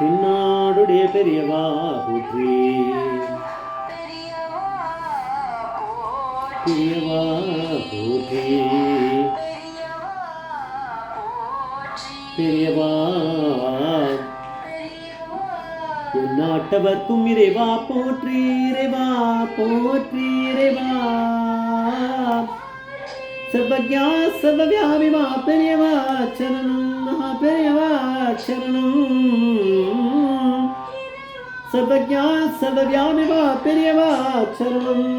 தென்னாடுடைய பெரியவா போற்றி, பெரியவா போற்றி, பெரியவா எந்நாட்டவர்க்கும் இறைவா போற்றி, இறைவா போற்றி, இறைவா சர்வஜா சர்வவியாபிமா பெரியவா சரணம், மகா பெரியவா சரணம். சர்வஜா சர்வவியாபிமா பெரியவா சரணம்.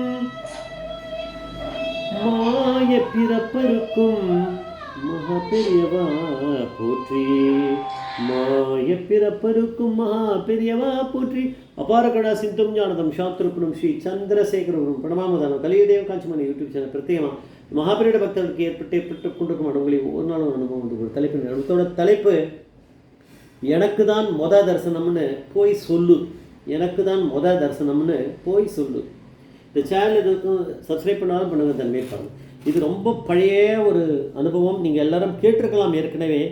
மாய பிறப்பருக்கும் மகா பெரியவா போற்றி, மாய பிறப்பருக்கும் மகா பெரியவா போற்றி. அபார கடா சிந்தும் ஞானதம் சாஸ்திருப்பணம் ஸ்ரீ சந்திரசேகரவரும் பிரணமாமதானம் கலியுதேவ காஞ்சிமணி யூடியூப் சேனல் பிரத்யேகமாக மகாபெரிய பக்தர்களுக்கு ஏற்பட்டு கொண்டிருக்கும் அனுபவங்களை ஒரு நாள் ஒரு அனுபவம் வந்து ஒரு தலைப்பு. அடுத்தோட தலைப்பு எனக்கு தான் தரிசனம்னு போய் சொல்லு, எனக்கு தான் தரிசனம்னு போய் சொல்லு. இந்த சேனல் இதுக்கும் சப்ஸ்கிரைப் பண்ணாலும் பண்ணுங்கள், தன்மையை பாருங்கள். இது ரொம்ப பழைய ஒரு அனுபவம், நீங்கள் எல்லோரும் கேட்டிருக்கலாம் ஏற்கனவே.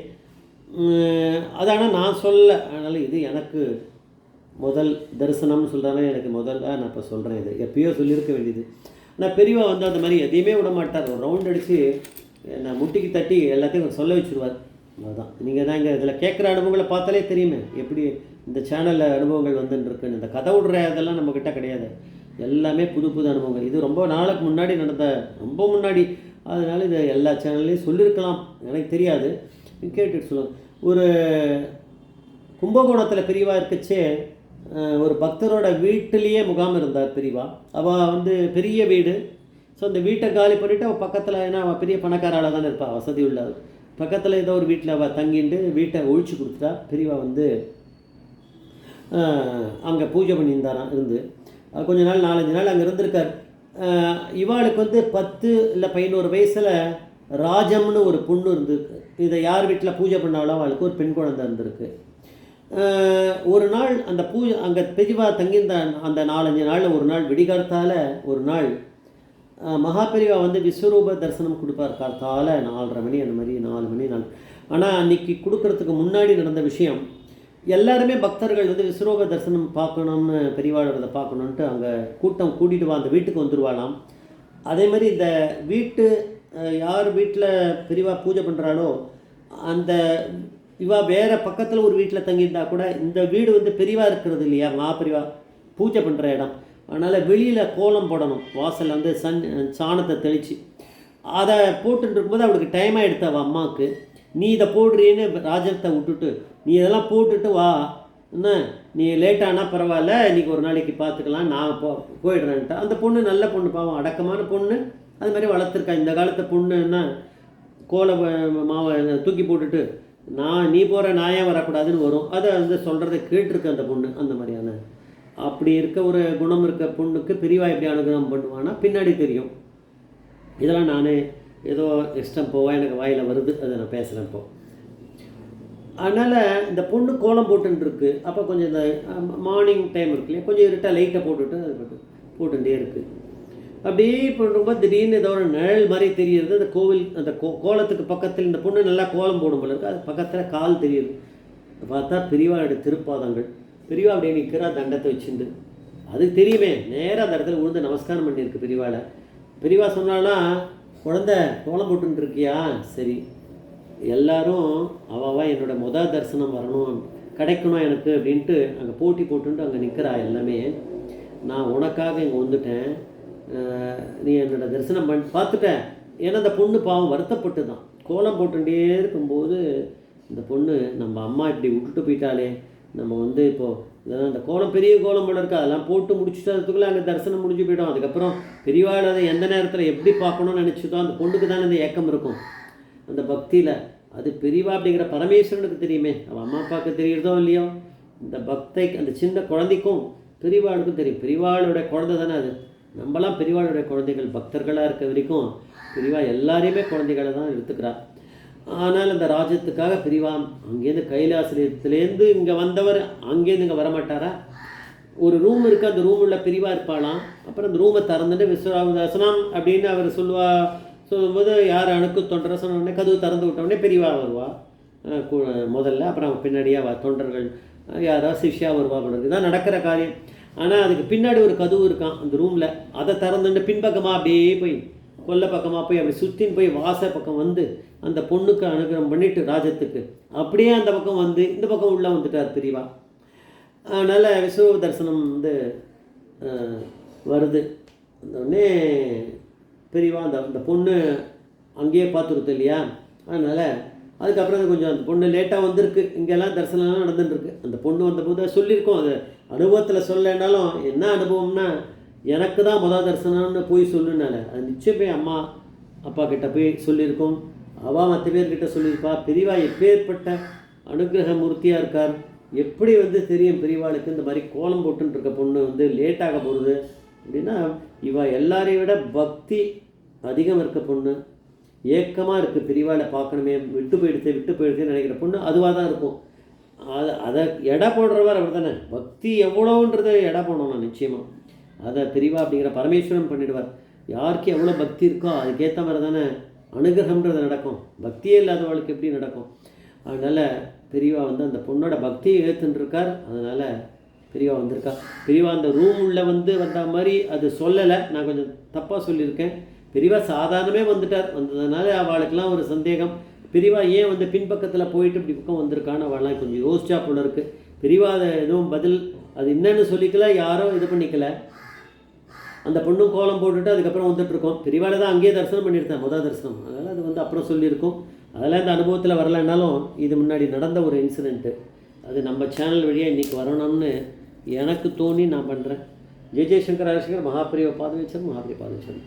அதான நான் சொல்ல, அதனால் இது எனக்கு முதல் தரிசனம்னு சொல்கிறானே, எனக்கு முதல்ல நான் இப்போ சொல்கிறேன். இது எப்பயோ சொல்லியிருக்க வேண்டியது. ஆனால் பெரியவா வந்து அந்த மாதிரி எதையுமே விட மாட்டார். ஒரு ரவுண்ட் அடித்து நான் முட்டிக்கு தட்டி எல்லாத்தையும் சொல்ல வச்சுருவார். அதுதான் நீங்கள் தான் இங்கே இதில் கேட்குற அனுபவங்களை பார்த்தாலே தெரியுமே எப்படி இந்த சேனலில் அனுபவங்கள் வந்துட்டுருக்குன்னு. இந்த கதை விடுற இதெல்லாம் நம்மக்கிட்ட கிடையாது, எல்லாமே புது புது அனுபவங்கள். இது ரொம்ப நாளுக்கு முன்னாடி நடந்த, ரொம்ப முன்னாடி, அதனால் இது எல்லா சேனல்லையும் சொல்லியிருக்கலாம், எனக்கு தெரியாது, கேட்டுட்டு சொல்லுவாங்க. ஒரு கும்பகோணத்தில் பெரியவா இருக்கச்சே ஒரு பக்தரோட வீட்டிலேயே முகாம் இருந்தார் பெரியவா. அவள் வந்து பெரிய வீடு. ஸோ அந்த வீட்டை காலி பண்ணிவிட்டு அவள் பக்கத்தில், ஏன்னா அவள் பெரிய பணக்காரால் தானே இருப்பாள், வசதி உள்ளது. பக்கத்தில் ஏதோ ஒரு வீட்டில் அவள் தங்கிட்டு வீட்டை ஒழிச்சு கொடுத்துட்டா. பெரியவா வந்து அங்கே பூஜை பண்ணியிருந்தாராம். இருந்து கொஞ்ச நாள் 4-5 நாள் அங்கே இருந்திருக்கார். இவாளுக்கு வந்து 10 இல்லை 11 வயசில் ராஜம்னு ஒரு பொண்ணு இருந்திருக்கு. இதை யார் வீட்டில் பூஜை பண்ணாலும் அவளுக்கு ஒரு பெண் குழந்தை இருந்திருக்கு. ஒரு நாள் அந்த பூஜை அங்கே பெரியவா தங்கியிருந்த அந்த 4-5 நாளில் ஒரு நாள் விடிகாலத்தால் ஒரு நாள் மகா பெரியவா வந்து விஸ்வரூப தரிசனம் கொடுப்பார். காலத்தால் 4:30 மணி, அந்த மாதிரி 4 மணி 4. ஆனால் அன்றைக்கி கொடுக்கறதுக்கு முன்னாடி நடந்த விஷயம், எல்லாருமே பக்தர்கள் வந்து விஸ்வரூப தரிசனம் பார்க்கணும்னு, பெரியவாளை பார்க்கணுன்ட்டு அங்கே கூட்டம் கூட்டிகிட்டு அந்த வீட்டுக்கு வந்துடுவாளாம். அதே மாதிரி இந்த வீட்டு யார் வீட்டில் பெரியவா பூஜை பண்ணுறாளோ அந்த இவா வேறு பக்கத்தில் ஒரு வீட்டில் தங்கியிருந்தா கூட, இந்த வீடு வந்து பெரியவா இருக்கிறது இல்லையா, பெரியவா பூஜை பண்ணுற இடம். அதனால் வெளியில் கோலம் போடணும், வாசலில் வந்து சாணத்தை தெளித்து அதை போட்டுட்டு இருக்கும்போது அவளுக்கு டைம் ஆகிடுத்து. அவள் அம்மாவுக்கு, நீ இதை போடுறீன்னு ராஜத்தை விட்டுட்டு நீ இதெல்லாம் போட்டுட்டு வா, என்ன நீ லேட்டானால் பரவாயில்ல, இன்றைக்கி ஒரு நாளைக்கு பார்த்துக்கலாம், நான் போயிடுறேன்ட்டு. அந்த பொண்ணு நல்ல பொண்ணு, பாவம் அடக்கமான பொண்ணு, அது மாதிரி வளர்த்துருக்கா. இந்த காலத்து பொண்ணுன்னா கோலை மாவை தூக்கி போட்டுட்டு நீ போகிற நான் ஏன் வரக்கூடாதுன்னு வரும். அதை வந்து சொல்கிறத கேட்டிருக்கு அந்த பொண்ணு. அந்த மாதிரியான அப்படி இருக்க ஒரு குணம் இருக்க பொண்ணுக்கு பெரியவா எப்படி அனுகிரகம் பண்ணுவான்னா பின்னாடி தெரியும். இதெல்லாம் நான் ஏதோ இஷ்டம் போவா எனக்கு வாயில் வருது, அதை நான் பேசுகிறேன் இப்போ. அதனால் இந்த பொண்ணு கோலம் போட்டுருக்கு. அப்போ கொஞ்சம் இந்த மார்னிங் டைம் இருக்கு இல்லையா, கொஞ்சம் இருட்டாக லைட்டை போட்டுட்டு அது போட்டுகிட்டே இருக்குது. அப்படியே பண்ணும்போது திடீர்னு ஏதோ ஒரு நிழல் மாதிரி தெரியுது. அந்த கோவில் அந்த கோலத்துக்கு பக்கத்தில் இந்த பொண்ணு நல்லா கோலம் போடும் போல இருக்குது. அது பக்கத்தில் கால் தெரியுது. பார்த்தா பெரியவாளுடைய திருப்பாதங்கள். பெரியவா அப்படியே நிற்கிறா தண்டத்தை வச்சுருந்து. அது தெரியுமே, நேராக அந்த இடத்துல விழுந்து நமஸ்காரம் பண்ணியிருக்கு பெரியவாளை. பெரியவா சொன்னான்னா, குழந்தை கோலம் போட்டுன்னு இருக்கியா, சரி எல்லாரும் அவவா என்னோட தரிசனம் வரணும், கிடைக்கணும் எனக்கு அப்படின்ட்டு அங்கே போட்டி போட்டுன்ட்டு அங்கே நிற்கிறா எல்லாமே. நான் உனக்காக இங்கே வந்துட்டேன், நீ என்னோட தரிசனம் பார்த்துட்டேன். ஏன்னா அந்த பொண்ணு பாவம் வருத்தப்பட்டு தான் கோலம் போட்டுட்டே இருக்கும்போது, இந்த பொண்ணு நம்ம அம்மா இப்படி விட்டுட்டு போயிட்டாலே, நம்ம வந்து இப்போது அந்த கோலம் பெரிய கோலம் போல இருக்கா, அதெல்லாம் போட்டு முடிச்சுட்டு அதுக்குள்ளே அங்கே தரிசனம் முடிஞ்சு போயிடும். அதுக்கப்புறம் பெரியவாள் அதை எந்த நேரத்தில் எப்படி பார்க்கணும்னு நினச்சிதோ அந்த பொண்ணுக்கு தானே அந்த ஏக்கம் இருக்கும் அந்த பக்தியில். அது பெரியவா அப்படிங்கிற பரமேஸ்வரனுக்கு தெரியுமே, அவன் அம்மா அப்பாவுக்கு தெரியுறதோ இல்லையோ, இந்த பக்தைக்கு அந்த சின்ன குழந்தைக்கும் பெரியவாளுக்கும் தெரியும். பெரியவாளுடைய குழந்தை தானே அது. நம்மளாம் பெரியவாளுடைய குழந்தைகள், பக்தர்களாக இருக்க வரைக்கும் பெரியவா எல்லாரையுமே குழந்தைகளை தான் எடுத்துக்கிறார். ஆனால் அந்த ராஜ்யத்துக்காக பெரியவா அங்கேருந்து கைலாசலேருந்து இங்கே வந்தவர் அங்கேருந்து இங்கே வரமாட்டாரா? ஒரு ரூம் இருக்குது, அந்த ரூமில் பெரியவா இருப்பாளாம். அப்புறம் அந்த ரூமை திறந்துட்டு விஸ்வராமதாசனம் அப்படின்னு அவர் சொல்லும்போது யார் அணுக்கு தொண்டரை சொன்னோடனே கதவு திறந்து விட்டோடனே பெரியவா வருவா முதல்ல. அப்புறம் பின்னாடியே தொண்டர்கள் யாராவது சிஷ்யா வருவா பண்ணுறது இதுதான் நடக்கிற காரியம். ஆனால் அதுக்கு பின்னாடி ஒரு கதவு இருக்கான் அந்த ரூமில். அதை திறந்துட்டு பின்பக்கமாக அப்படியே போய் கொல்லை பக்கமாக போய் அப்படி சுற்றின்னு போய் வாச பக்கம் வந்து அந்த பொண்ணுக்கு அனுகிரகம் பண்ணிட்டு ராஜத்துக்கு அப்படியே அந்த பக்கம் வந்து இந்த பக்கம் உள்ளே வந்துட்டார் பெரியவா. அதனால் விஸ்வரூப தரிசனம் வந்து வருது. உடனே பெரியவா அந்த பொண்ணு அங்கேயே பார்த்துருது இல்லையா, அதனால் அதுக்கப்புறம் கொஞ்சம் அந்த பொண்ணு லேட்டாக வந்திருக்கு. இங்கெல்லாம் தரிசனம்லாம் நடந்துட்டுருக்கு. அந்த பொண்ணு வந்தபோது சொல்லியிருக்கோம், அது அனுபவத்தில் சொல்லலைன்னாலும் என்ன அனுபவம்னா எனக்கு தான் முதல் தரிசனம்னு போய் சொல்லுனால அது நிச்சயம் போய் அம்மா அப்பா கிட்ட போய் சொல்லியிருக்கோம். அவள் மற்ற பேர்கிட்ட சொல்லியிருப்பா. பெரியவா எப்பேற்பட்ட அனுகிரக மூர்த்தியாக இருக்கார். எப்படி வந்து தெரியும் பெரியவாளுக்கு இந்த மாதிரி கோலம் போட்டுருக்க பொண்ணு வந்து லேட்டாக போகிறது அப்படின்னா, இவள் எல்லாரையும் விட பக்தி அதிகம் இருக்க பொண்ணு, ஏக்கமாக இருக்குது பெரியவாளை பார்க்கணுமே, விட்டு போயிடுச்சுன்னு நினைக்கிற பொண்ணு அதுவாக தான் இருக்கும். அதை எடை போடுறவர் அவர் தானே. பக்தி எவ்வளோன்றதை எடை போடணும் நிச்சயமாக. அதை பெரியவா அப்படிங்கிற பரமேஸ்வரன் பண்ணிடுவார். யாருக்கு எவ்வளோ பக்தி இருக்கோ அதுக்கேற்ற மாதிரி தானே அனுகிரகம்ன்றது நடக்கும். பக்தியே இல்லாதவளுக்கு எப்படி நடக்கும்? அதனால் பெரியவா வந்து அந்த பொண்ணோட பக்தியை ஏற்றுருக்கார். அதனால் பெரியவா வந்திருக்கா. பெரியவா அந்த ரூம் உள்ள வந்த மாதிரி அது சொல்லலை, நான் கொஞ்சம் தப்பாக சொல்லியிருக்கேன். பெரியவா சாதாரணமே வந்துட்டார். வந்ததுனால அவளுக்கெல்லாம் ஒரு சந்தேகம், பெரியவா ஏன் வந்து பின்பக்கத்தில் போயிட்டு இப்படி பக்கம் வந்திருக்கான்னு அவள்லாம் கொஞ்சம் யோசிச்சா போல இருக்குது. பெரியவா அதை எதுவும் பதில் அது என்னன்னு சொல்லிக்கல, யாரும் இது பண்ணிக்கல. அந்த பொண்ணும் கோலம் போட்டுட்டு அதுக்கப்புறம் வந்துட்டுருக்கோம். பெரியவாளை தான் அங்கேயே தரிசனம் பண்ணியிருந்தேன் முதல் தரிசனம். அதனால் அது வந்து அப்புறம் சொல்லியிருக்கோம். அதெல்லாம் இந்த அனுபவத்தில் வரலைன்னாலும் இது முன்னாடி நடந்த ஒரு இன்சிடெண்ட்டு. அது நம்ம சேனல் வழியாக இன்றைக்கி வரணும்னு எனக்கு தோணி நான் பண்ணுறேன். ஜெய் ஜெய்சங்கர் ஹரிசங்கர் மகாபிரிய பாதவேச்சர் மகாபிரிய பாதவேச்சர்.